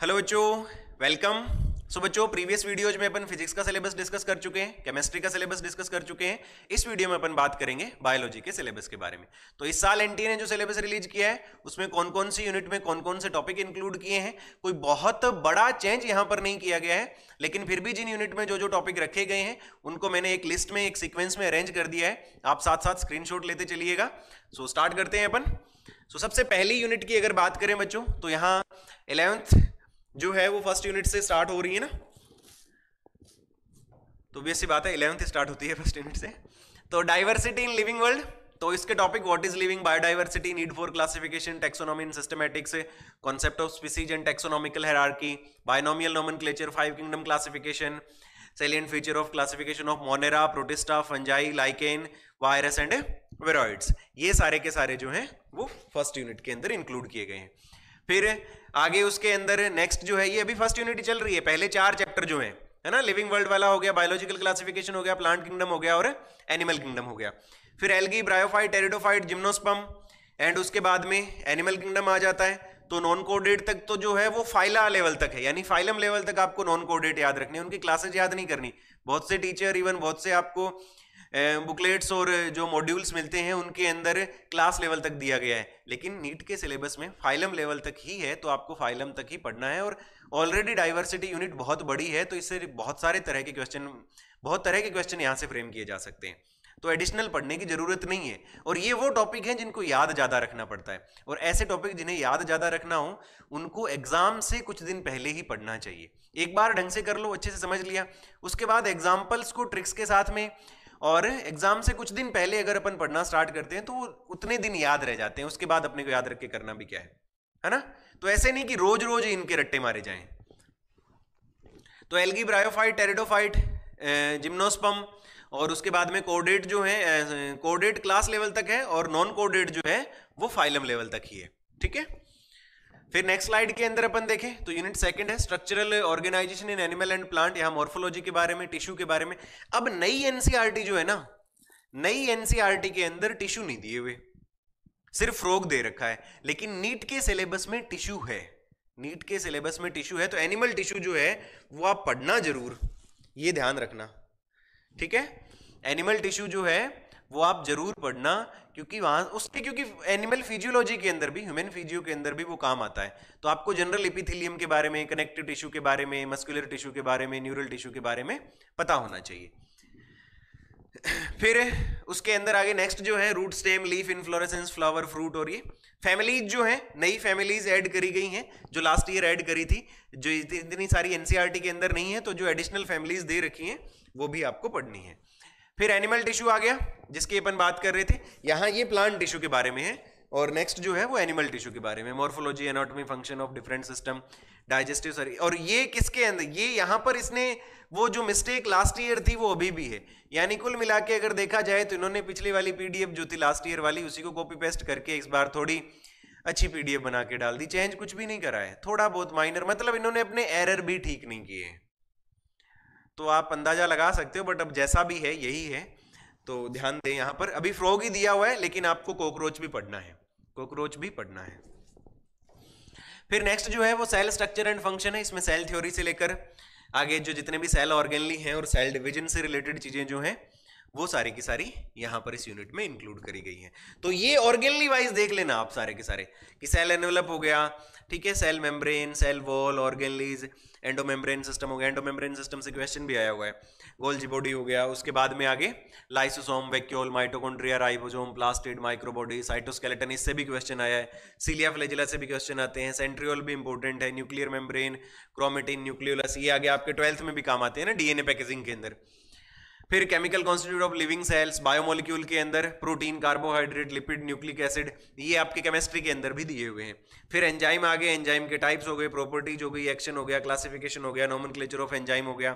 Hello बच्चों, welcome. सो बच्चों, previous videos में अपन फिजिक्स का सिलेबस डिस्कस कर चुके हैं, केमिस्ट्री का सिलेबस डिस्कस कर चुके हैं। इस वीडियो में अपन बात करेंगे बायोलॉजी के सिलेबस के बारे में। तो इस साल एनटीए ने जो सिलेबस रिलीज किया है उसमें कौन कौन सी यूनिट में कौन कौन से टॉपिक इंक्लूड किए हैं, कोई बहुत बड़ा चेंज यहाँ पर नहीं किया गया है, लेकिन फिर भी जिन यूनिट में जो जो टॉपिक रखे गए हैं उनको मैंने एक लिस्ट में, एक सीक्वेंस में अरेंज कर दिया है। आप साथ साथ स्क्रीनशॉट लेते चलिएगा। सो स्टार्ट करते हैं अपन। सबसे पहली यूनिट की अगर बात करें बच्चों, तो यहाँ 11th जो है वो फर्स्ट यूनिट से स्टार्ट हो रही है ना, तो भी ऐसी बात है 11th स्टार्ट होती है फर्स्ट यूनिट से। तो डाइवर्सिटी इन लिविंग वर्ल्ड, तो इसके topic what is living, biodiversity, need for classification, taxonomy in systematics, concept of species and taxonomical hierarchy, binomial nomenclature, 5 kingdom classification, salient feature of classification of Monera, Protista, fungi, lichen, virus and viroids। ये सारे के सारे जो हैं वो first unit के अंदर include किए गए हैं। फिर आगे उसके अंदर नेक्स्ट जो है, ये अभी फर्स्ट यूनिट चल रही है, पहले 4 चैप्टर जो हैं, है ना, लिविंग वर्ल्ड वाला हो गया, बायोलॉजिकल क्लासिफिकेशन हो गया, प्लांट किंगडम हो गया और एनिमल किंगडम हो गया। फिर algae, bryophyte, pteridophyte, gymnosperm and उसके बाद में एनिमल किंगडम आ जाता है। तो नॉन कोडेड तक तो जो है वो फाइला लेवल तक है, यानी फाइलम लेवल तक आपको नॉन कोडेड याद रखनी है, उनकी क्लासेज याद नहीं करनी। बहुत से टीचर, इवन बहुत से आपको बुकलेट्स और जो मॉड्यूल्स मिलते हैं उनके अंदर क्लास लेवल तक दिया गया है, लेकिन नीट के सिलेबस में फाइलम लेवल तक ही है, तो आपको फाइलम तक ही पढ़ना है। और ऑलरेडी डाइवर्सिटी यूनिट बहुत बड़ी है, तो इससे बहुत तरह के क्वेश्चन यहाँ से फ्रेम किए जा सकते हैं, तो एडिशनल पढ़ने की जरूरत नहीं है। और ये वो टॉपिक हैं जिनको याद ज्यादा रखना पड़ता है, और ऐसे टॉपिक जिन्हें याद ज्यादा रखना हो उनको एग्जाम से कुछ दिन पहले ही पढ़ना चाहिए। एक बार ढंग से कर लो, अच्छे से समझ लिया, उसके बाद एग्जाम्पल्स को ट्रिक्स के साथ में, और एग्जाम से कुछ दिन पहले अगर अपन पढ़ना स्टार्ट करते हैं तो उतने दिन याद रह जाते हैं, उसके बाद अपने को याद रख के करना भी क्या है ना। तो ऐसे नहीं कि रोज रोज इनके रट्टे मारे जाएं। तो एल्गी, ब्रायोफाइट, टेरिडोफाइट, जिम्नोस्पर्म, और उसके बाद में कोडेड जो है, कोडेड क्लास लेवल तक है, और नॉन कोडेड जो है वो फाइलम लेवल तक ही है, ठीक है। फिर नेक्स्ट स्लाइड के अंदर अपन देखें तो यूनिट सेकंड है structural organisation in animal and plant. यहाँ मॉर्फोलॉजी के बारे में, टिश्यू के बारे में। अब नई एनसीईआरटी जो है ना, नई एनसीईआरटी के अंदर टिश्यू नहीं दिए हुए, सिर्फ फ्रॉग दे रखा है, लेकिन नीट के सिलेबस में टिश्यू है, नीट के सिलेबस में टिश्यू है। तो एनिमल टिश्यू जो है वो आप पढ़ना जरूर, ये ध्यान रखना, ठीक है। एनिमल टिश्यू जो है वो आप जरूर पढ़ना, क्योंकि एनिमल फिजियोलॉजी के अंदर भी, ह्यूमन फिजियो के अंदर भी वो काम आता है। तो आपको जनरल एपिथेलियम के बारे में, कनेक्टिव टिश्यू के बारे में, मस्कुलर टिश्यू के बारे में, न्यूरल टिश्यू के बारे में पता होना चाहिए। फिर उसके अंदर आगे नेक्स्ट जो है root, stem, leaf, inflorescence, flower, fruit, और ये फैमिलीज जो है, नई फैमिलीज ऐड करी गई हैं, जो लास्ट ईयर ऐड करी थी, जो इतनी सारी एनसीईआरटी के अंदर नहीं है, तो जो एडिशनल फैमिलीज दे रखी हैं वो भी आपको पढ़नी है। फिर एनिमल टिश्यू आ गया, जिसकी अपन बात कर रहे थे, यहाँ ये प्लांट टिश्यू के बारे में है, और नेक्स्ट जो है वो एनिमल टिश्यू के बारे में, morphology, anatomy, function of different system, digestive sorry. और ये किसके अंदर, ये यहाँ पर इसने वो जो मिस्टेक लास्ट ईयर थी वो अभी भी है, यानी कुल मिला के अगर देखा जाए तो इन्होंने पिछली वाली पीडीएफ जो थी लास्ट ईयर वाली, उसी को कॉपी पेस्ट करके इस बार थोड़ी अच्छी पीडीएफ बना के डाल दी, चेंज कुछ भी नहीं करा है, थोड़ा बहुत माइनर, मतलब इन्होंने अपने एरर भी ठीक नहीं किए, तो आप अंदाजा लगा सकते हो, बट अब जैसा भी है यही है, तो ध्यान दें। यहाँ पर अभी फ्रॉग ही दिया हुआ है, लेकिन आपको कॉकरोच भी पढ़ना है, कॉकरोच भी पढ़ना है। फिर नेक्स्ट जो है वो सेल स्ट्रक्चर एंड फंक्शन है, इसमें सेल थ्योरी से लेकर आगे जो जितने भी सेल ऑर्गेनली हैं और सेल डिवीजन से रिलेटेड चीजें जो हैं वो सारी की सारी यहाँ पर इस यूनिट में इंक्लूड करी गई हैं। तो ये ऑर्गेनली वाइज देख लेना आप सारे के सारे, कि सेल एनवेलप हो गया, ठीक है, cell membrane, cell wall, organelles, endomembrane system हो गया, एंडोमेम्ब्रेन सिस्टम से क्वेश्चन भी आया हुआ है, गोल्जी बॉडी हो गया, उसके बाद में आगे lysosome, vacuole, mitochondria, ribosome, plastid, microbody, cytoskeleton, इससे भी क्वेश्चन आया है, सीलिया फ्लैजिला से भी क्वेश्चन आते हैं, सेंट्रियोल भी इंपॉर्टेंट है, न्यूक्लियर मेम्ब्रेन, क्रोमेटिन, न्यूक्लियोलस, ये आगे आपके 12th में भी काम आते हैं ना, डीएनए पैकेजिंग के अंदर। फिर chemical constitute of living cells, biomolecule के अंदर protein, carbohydrate, lipid, nucleic acid, ये आपके केमिस्ट्री के अंदर भी दिए हुए हैं। फिर एंजाइम आ गए, एंजाइम के टाइप्स हो गए, प्रॉपर्टीज हो गई, एक्शन हो गया, क्लासिफिकेशन हो गया, नोमेनक्लेचर ऑफ एंजाइम हो गया,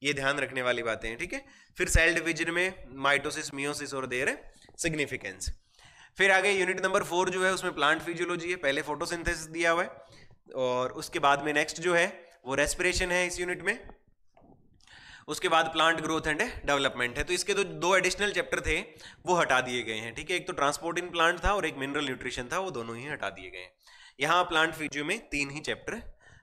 ये ध्यान रखने वाली बातें हैं, ठीक है। फिर सेल डिवीजन में माइटोसिस, मियोसिस और देयर सिग्निफिकेंस। फिर आगे यूनिट नंबर 4 जो है उसमें प्लांट फिजियोलॉजी है, पहले फोटोसिंथेसिस दिया हुआ है, और उसके बाद में नेक्स्ट जो है वो रेस्पिरेशन है इस यूनिट में, उसके बाद प्लांट ग्रोथ एंड डेवलपमेंट है। तो इसके तो 2 एडिशनल चैप्टर थे वो हटा दिए गए हैं, ठीक है, एक तो ट्रांसपोर्ट इन प्लांट था और एक मिनरल न्यूट्रिशन था, वो दोनों ही हटा दिए गए हैं। यहाँ प्लांट फिजियो में 3 ही चैप्टर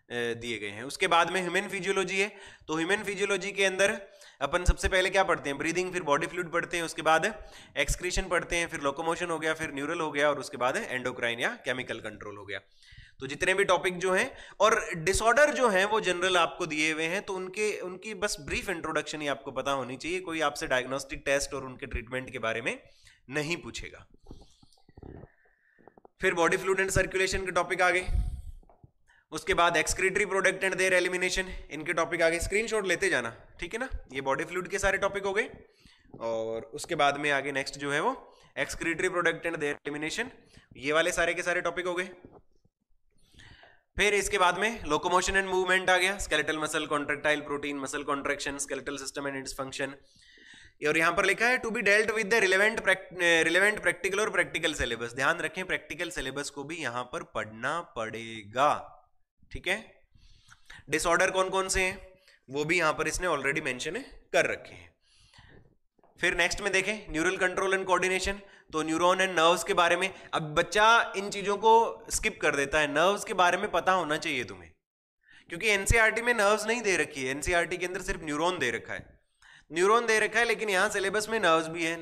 दिए गए हैं। उसके बाद में ह्यूमन फिजियोलॉजी है, तो ह्यूमन फिजियोलॉजी के अंदर अपन सबसे पहले क्या पढ़ते हैं, ब्रीदिंग, फिर बॉडी फ्लूइड पढ़ते हैं, उसके बाद एक्सक्रीशन पढ़ते हैं, फिर लोकोमोशन हो गया, फिर न्यूरल हो गया, और उसके बाद एंडोक्राइन या केमिकल कंट्रोल हो गया। तो जितने भी टॉपिक जो हैं और डिसऑर्डर जो हैं वो जनरल आपको दिए हुए हैं, तो उनकी बस ब्रीफ इंट्रोडक्शन ही आपको पता होनी चाहिए। कोई आपसे डायग्नोस्टिक टेस्ट और उनके ट्रीटमेंट के बारे में नहीं पूछेगा। फिर बॉडी फ्लूइड एंड सर्कुलेशन के टॉपिक आ गए, उसके बाद excretory product and there elimination, इनके टॉपिक आगे स्क्रीनशॉट लेते जाना, ठीक है ना। ये बॉडी फ्लूइड के सारे टॉपिक हो गए, और उसके बाद में आगे नेक्स्ट जो है वो excretory product and there elimination, ये वाले सारे के सारे टॉपिक हो गए। फिर इसके बाद में लोकोमोशन एंड मूवमेंट आ गया, skeletal muscle, contractile protein, muscle contraction, skeletal system and its function. और यहां पर लिखा है to be dealt with the relevant practical और प्रैक्टिकल सिलेबस। ध्यान रखें प्रैक्टिकल सिलेबस को भी यहां पर पढ़ना पड़ेगा, ठीक है। डिसऑर्डर कौन कौन से हैं वो भी यहां पर इसने ऑलरेडी मेंशन कर रखे हैं। फिर नेक्स्ट में देखें न्यूरल कंट्रोल एंड कोऑर्डिनेशन, तो न्यूरॉन एंड नर्व्स के बारे में। अब बच्चा इन चीजों को स्किप कर देता है, नर्व्स के बारे में पता होना चाहिए तुम्हें, क्योंकि एनसीईआरटी में नर्व्स नहीं दे रखी है, एनसीईआरटी के अंदर सिर्फ न्यूरॉन दे रखा है, न्यूरॉन दे रखा है, लेकिन यहाँ सिलेबस में नर्व्स भी है।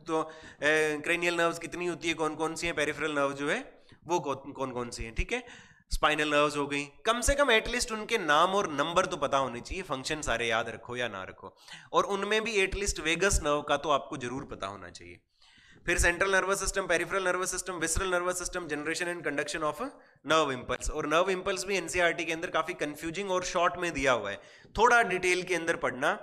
तो क्रेनियल नर्व्स कितनी होती है, कौन कौन सी है, पेरिफेरल नर्व जो है वो कौन कौन सी है, ठीक है। स्पाइनल नर्व्स हो गई, कम से कम एटलीस्ट उनके नाम और नंबर तो पता होने चाहिए, फंक्शन सारे याद रखो या ना रखो, और उनमें भी एटलीस्ट वेगस नर्व का तो आपको जरूर पता होना चाहिए। फिर central nervous system, peripheral nervous system, visceral nervous system, generation and conduction of nerve impulse. और नर्व इंपल्स भी एनसीईआरटी के अंदर काफी कंफ्यूजिंग और शॉर्ट में दिया हुआ है, थोड़ा डिटेल के अंदर पढ़ना।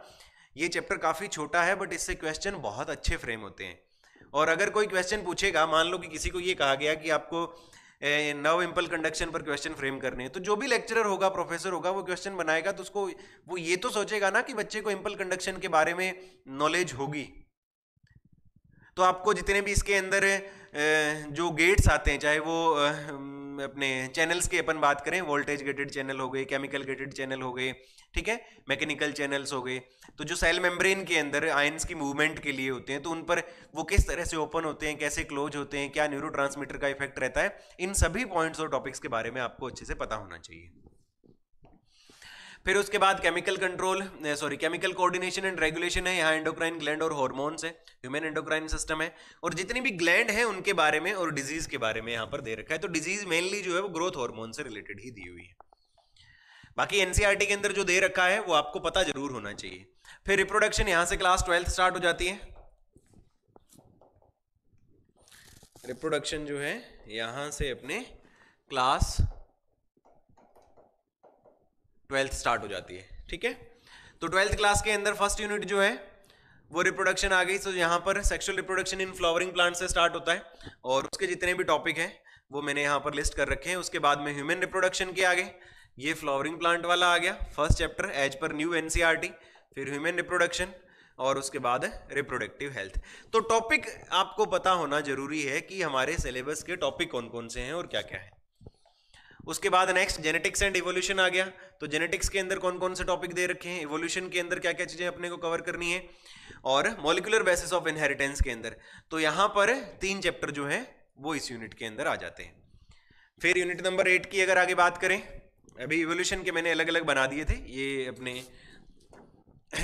ये चैप्टर काफी छोटा है बट इससे क्वेश्चन बहुत अच्छे फ्रेम होते हैं। और अगर कोई क्वेश्चन पूछेगा, मान लो कि किसी को ये कहा गया कि आपको नर्व इंपल्स कंडक्शन पर क्वेश्चन फ्रेम करने हैं, तो जो भी लेक्चरर होगा, प्रोफेसर होगा, वो क्वेश्चन बनाएगा तो उसको वो ये तो सोचेगा ना कि बच्चे को इंपल्स कंडक्शन के बारे में नॉलेज होगी। तो आपको जितने भी इसके अंदर जो गेट्स आते हैं, चाहे वो अपने चैनल्स की अपन बात करें, वोल्टेज गेटेड चैनल हो गए, केमिकल गेटेड चैनल हो गए, ठीक है, मैकेनिकल चैनल्स हो गए, तो जो सेल मेम्ब्रेन के अंदर आयंस की मूवमेंट के लिए होते हैं, तो उन पर वो किस तरह से ओपन होते हैं, कैसे क्लोज होते हैं, क्या न्यूरोट्रांसमीटर का इफेक्ट रहता है, इन सभी पॉइंट्स और टॉपिक्स के बारे में आपको अच्छे से पता होना चाहिए। फिर उसके बाद chemical control chemical coordination and regulation है, यहाँ एंडोक्राइन ग्लैंड और हार्मोन्स है, ह्यूमन एंडोक्राइन सिस्टम है, और जितनी भी ग्लैंड है उनके बारे में और डिजीज के बारे में यहाँ पर दे रखा है। तो डिजीज मेनली जो है वो ग्रोथ हार्मोन से रिलेटेड ही दी हुई है। बाकी एनसीईआरटी के अंदर जो दे रखा है वो आपको पता जरूर होना चाहिए। फिर रिप्रोडक्शन, यहां से क्लास 12th स्टार्ट हो जाती है। रिप्रोडक्शन जो है यहां से अपने क्लास 12th स्टार्ट हो जाती है, ठीक है। तो 12th क्लास के अंदर फर्स्ट यूनिट जो है वो रिप्रोडक्शन आ गई। तो यहाँ पर sexual reproduction in flowering plant से स्टार्ट होता है, और उसके जितने भी टॉपिक हैं वो मैंने यहाँ पर लिस्ट कर रखे हैं। उसके बाद में ह्यूमन रिप्रोडक्शन के आगे ये फ्लावरिंग प्लांट वाला आ गया, फर्स्ट चैप्टर एज पर न्यू एनसीईआरटी। फिर ह्यूमन रिप्रोडक्शन, और उसके बाद रिप्रोडक्टिव हेल्थ। तो टॉपिक आपको पता होना जरूरी है कि हमारे सिलेबस के टॉपिक कौन कौन से हैं और क्या क्या है। उसके बाद नेक्स्ट जेनेटिक्स एंड इवोल्यूशन आ गया। तो जेनेटिक्स के अंदर कौन कौन से टॉपिक दे रखे हैं, इवोल्यूशन के अंदर क्या क्या चीजें अपने को कवर करनी है, और मॉलिक्यूलर बेसिस ऑफ इनहेरिटेंस के अंदर। तो यहाँ पर 3 चैप्टर जो है वो इस यूनिट के अंदर आ जाते हैं। फिर यूनिट नंबर 8 की अगर आगे बात करें, अभी इवोल्यूशन के मैंने अलग अलग बना दिए थे, ये अपने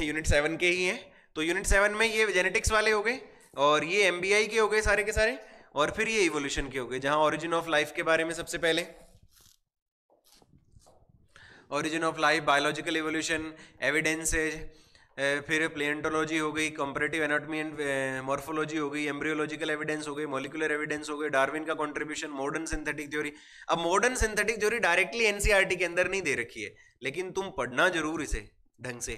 यूनिट 7 के ही हैं। तो यूनिट 7 में ये जेनेटिक्स वाले हो गए, और ये एमबीआई के हो गए सारे के सारे, और फिर ये इवोल्यूशन के हो गए, जहां ओरिजिन ऑफ लाइफ के बारे में सबसे पहले origin of life, biological evolution, evidences, फिर प्लेंटोलॉजी हो गई, कंपैरेटिव एनाटॉमी एंड मॉर्फोलॉजी हो गई, एम्ब्रियोलॉजिकल एविडेंस हो गई, मॉलिक्यूलर एविडेंस हो गई, डार्विन का कंट्रीब्यूशन, मॉडर्न सिंथेटिक थ्योरी। अब modern synthetic theory directly NCERT के अंदर नहीं दे रखी है, लेकिन तुम पढ़ना जरूर इसे ढंग से,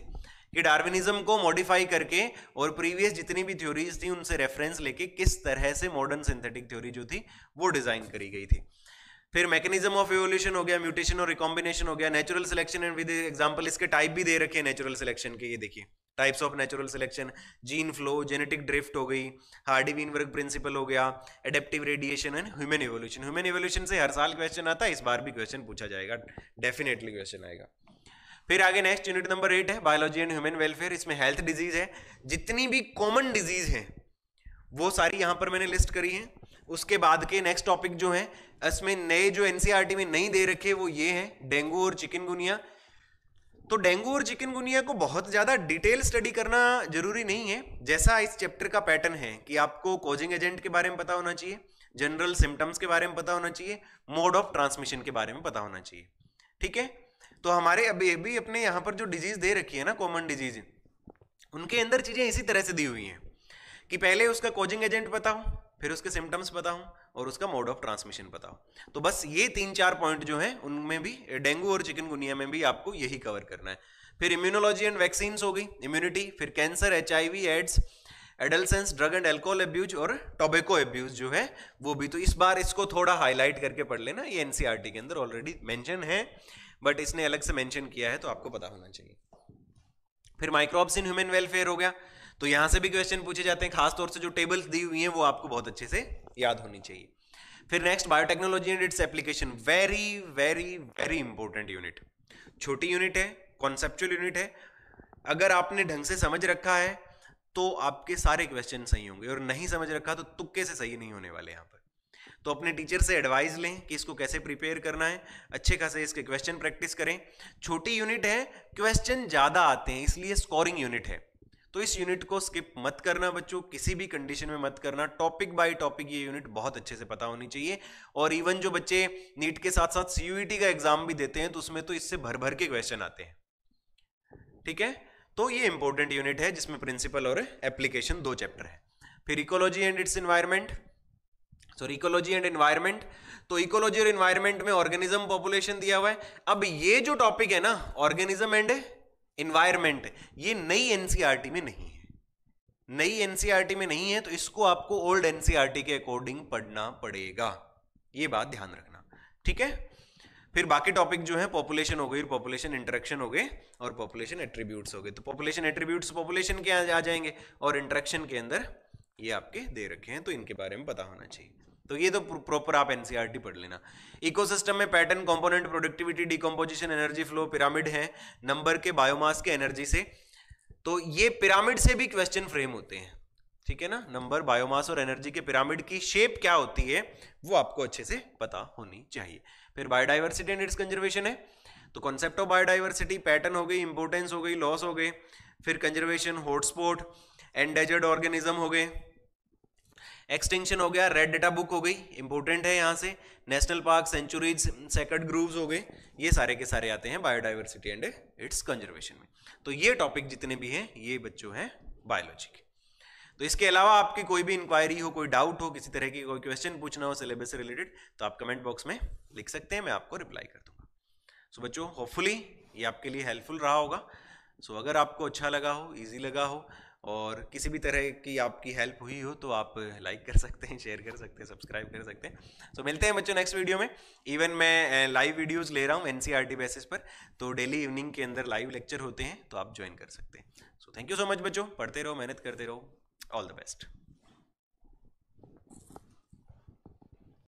कि डार्विनिज्म को मॉडिफाई करके और प्रीवियस जितनी भी थ्योरीज थी उनसे रेफरेंस लेके किस तरह से मॉडर्न सिंथेटिक थ्योरी जो थी वो डिजाइन करी गई थी। फिर मैकेनिज्म ऑफ इवोल्यूशन हो गया, म्यूटेशन और रिकॉम्बिनेशन हो गया, natural selection and with example, इसके टाइप भी दे रखे हैं नेचुरल सिलेक्शन के, ये देखिए types of natural selection, gene flow, genetic drift हो गई, हार्डी-वीनबर्ग प्रिंसिपल हो गया, adaptive radiation and human evolution. Human evolution से हर साल क्वेश्चन आता है, इस बार भी क्वेश्चन पूछा जाएगा, डेफिनेटली क्वेश्चन आएगा। फिर आगे नेक्स्ट यूनिट नंबर 8 है बायोलॉजी एंड ह्यूमन वेलफेयर। इसमें हेल्थ डिजीज है, जितनी भी कॉमन डिजीज हैं वो सारी यहां पर मैंने लिस्ट करी है। उसके बाद के नेक्स्ट टॉपिक जो है इसमें नए जो एनसीईआरटी में नहीं दे रखे वो ये हैं, डेंगू और चिकनगुनिया। तो डेंगू और चिकनगुनिया को बहुत ज्यादा डिटेल स्टडी करना जरूरी नहीं है। जैसा इस चैप्टर का पैटर्न है कि आपको कॉजिंग एजेंट के बारे में पता होना चाहिए, जनरल सिम्टम्स के बारे में पता होना चाहिए, मोड ऑफ ट्रांसमिशन के बारे में पता होना चाहिए। ठीक है, तो हमारे अभी अपने यहाँ पर जो डिजीज दे रखी है ना, कॉमन डिजीज, उनके अंदर चीजें इसी तरह से दी हुई हैं कि पहले उसका कॉजिंग एजेंट बताओ, फिर उसके सिम्टम्स बताओ और उसका मोड ऑफ ट्रांसमिशन बताओ। तो बस ये 3-4 पॉइंट जो हैं उनमें भी, डेंगू और चिकनगुनिया में भी आपको यही कवर करना है। फिर इम्यूनोलॉजी एंड वैक्सीन्स हो गई, इम्यूनिटी, फिर cancer, HIV, AIDS, adolescence, drug and alcohol abuse और टोबैको अब्यूज जो है वो भी। तो इस बार इसको थोड़ा हाईलाइट करके पढ़ लेना, ये एनसीईआरटी के अंदर ऑलरेडी मेंशन है बट इसने अलग से मेंशन किया है तो आपको पता होना चाहिए। फिर माइक्रोब्स इन ह्यूमन वेलफेयर हो गया, तो यहां से भी क्वेश्चन पूछे जाते हैं, खासतौर से जो टेबल्स दी हुई हैं वो आपको बहुत अच्छे से याद होनी चाहिए। फिर next, biotechnology and its application, very very very important unit. छोटी यूनिट है, कॉन्सेप्चुअल यूनिट है, अगर आपने ढंग से समझ रखा है तो आपके सारे क्वेश्चन सही होंगे, और नहीं समझ रखा तो तुक्के से सही नहीं होने वाले यहाँ पर। तो अपने टीचर से एडवाइस लें कि इसको कैसे प्रिपेयर करना है, अच्छे खासे इसके क्वेश्चन प्रैक्टिस करें। छोटी यूनिट है, क्वेश्चन ज्यादा आते हैं, इसलिए स्कोरिंग यूनिट है, तो इस यूनिट को स्किप मत करना बच्चों, किसी भी कंडीशन में मत करना। टॉपिक बाय टॉपिक ये यूनिट बहुत अच्छे से पता होनी चाहिए। और इवन जो बच्चे नीट के साथ साथ CUET का एग्जाम भी देते हैं तो उसमें तो इससे भर भर के क्वेश्चन आते हैं। ठीक है, तो ये इंपॉर्टेंट यूनिट है जिसमें प्रिंसिपल और एप्लीकेशन 2 चैप्टर है। फिर ecology and its environment, sorry ecology and environment, तो इकोलॉजी और एनवायरमेंट में ऑर्गेनिज्म पॉपुलेशन दिया हुआ है। अब ये जो टॉपिक है ना, ऑर्गेनिज्म एंड एनवायरमेंट, ये नई एनसीईआरटी में नहीं है, नई एनसीईआरटी में नहीं है, तो इसको आपको ओल्ड एनसीईआरटी के अकॉर्डिंग पढ़ना पड़ेगा, ये बात ध्यान रखना। ठीक है, फिर बाकी टॉपिक जो है पॉपुलेशन हो गई, पॉपुलेशन इंटरेक्शन हो गए और पॉपुलेशन एट्रीब्यूट्स हो गए। तो पॉपुलेशन एट्रीब्यूट्स पॉपुलेशन के आ जाएंगे और इंटरेक्शन के अंदर ये आपके दे रखे हैं, तो इनके बारे में पता होना चाहिए। तो ये तो प्रॉपर आप एनसीईआरटी पढ़ लेना। इकोसिस्टम में pattern, component, productivity, decomposition, energy flow, pyramid है, नंबर के, बायोमास के, एनर्जी से। तो ये पिरामिड से भी क्वेश्चन फ्रेम होते हैं। ठीक है ना, नंबर, बायोमास और एनर्जी के पिरामिड की शेप क्या होती है वो आपको अच्छे से पता होनी चाहिए। फिर बायोडाइवर्सिटी एंड इट्स कंजर्वेशन है, तो कॉन्सेप्ट ऑफ बायोडाइवर्सिटी, पैटर्न हो गई, इंपोर्टेंस हो गई, लॉस हो गए, फिर कंजर्वेशन, हॉटस्पॉट, एंडेजर्ड ऑर्गेनिज्म हो गए, एक्सटिंक्शन हो गया, रेड डेटा बुक हो गई, इंपोर्टेंट है यहाँ से, national park, sanctuaries, sacred groves हो गए, ये सारे के सारे आते हैं बायोडाइवर्सिटी एंड इट्स कंजर्वेशन में। तो ये टॉपिक जितने भी हैं ये बच्चों हैं बायोलॉजी के। तो इसके अलावा आपकी कोई भी इंक्वायरी हो, कोई डाउट हो, किसी तरह की कोई क्वेश्चन पूछना हो सिलेबस से रिलेटेड, तो आप कमेंट बॉक्स में लिख सकते हैं, मैं आपको रिप्लाई कर दूंगा। सो बच्चों, होपफुली ये आपके लिए हेल्पफुल रहा होगा। सो अगर आपको अच्छा लगा हो, इजी लगा हो और किसी भी तरह की आपकी हेल्प हुई हो तो आप लाइक कर सकते हैं, शेयर कर सकते हैं, सब्सक्राइब कर सकते हैं। सो मिलते हैं बच्चों नेक्स्ट वीडियो में। इवन मैं लाइव वीडियोस ले रहा हूँ एनसीईआरटी बेसिस पर, तो डेली इवनिंग के अंदर लाइव लेक्चर होते हैं, तो आप ज्वाइन कर सकते हैं। So thank you so much बच्चों, पढ़ते रहो, मेहनत करते रहो, ऑल द बेस्ट।